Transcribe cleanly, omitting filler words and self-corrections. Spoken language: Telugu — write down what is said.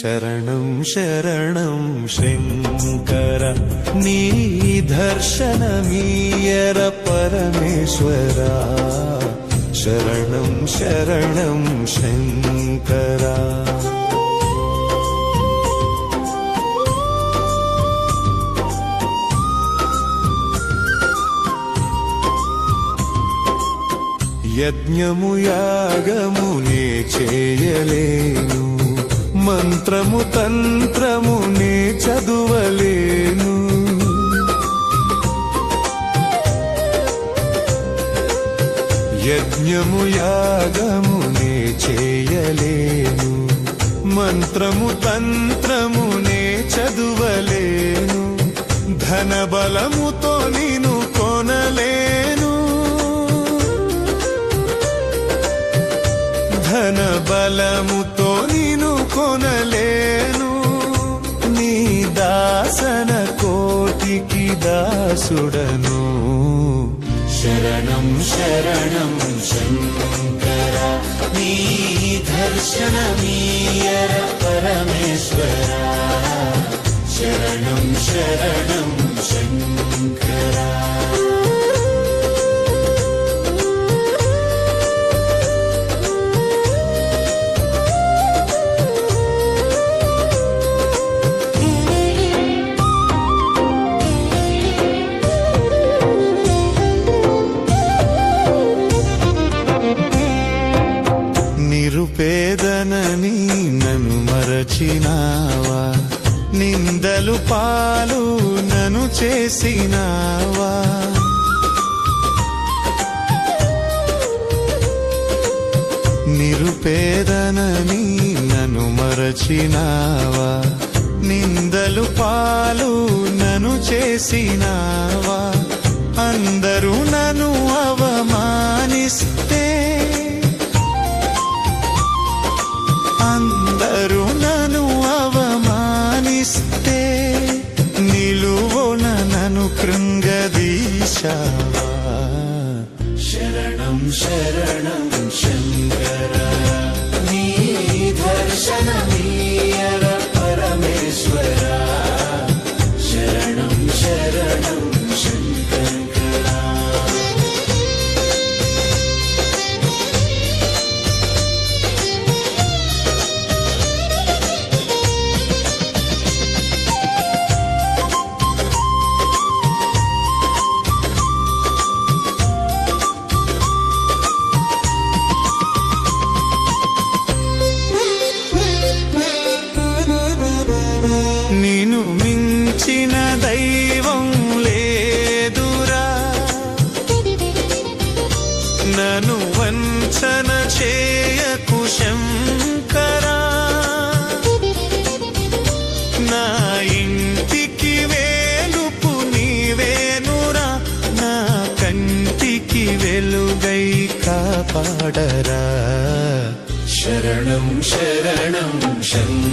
శరణం శరణం శంకర నీ దర్శనమీయర పరమేశ్వర శరణం శరణం శంకర యజ్ఞము యాగమునే చేయలేను మంత్రము తంత్రమునే చదువలేను యజ్ఞము యాగమునే చేయలేను మంత్రము తంత్రమునే చదువలేను ధన బలముతో నిన్ను కొనలేను ధన బలముతో నిన్ను కొనలేను నీ దాసన కోటికి దాసుడను శరణం శరణం శంకర నీ దర్శనమీయర పరమేశ్వర శరణం శరణం శంకర నిరుపేదనని నన్ను మరచినావా నిందలు పాలు నన్ను చేసినావా నిరుపేదనని నన్ను మరచినావా నిందలు పాలు నన్ను చేసినావా అందరూ నన్ను అవమానిస్తే అందరూ నన్ను అవమానిస్తే నిలువన నన్ను కృంగదీశావా శరణం శరణం శంకర నీ దర్శనమీయర పరమేశ్వర శరణం శరణం శంకర నిన్ను మించిన దైవం లేదురా నన్ను వంచన చేయకు శంకరా నా ఇంటికి వేలుపు నీవేనురా నా కంటికి వెలుగై కాపాడరా శరణం శరణం శంకర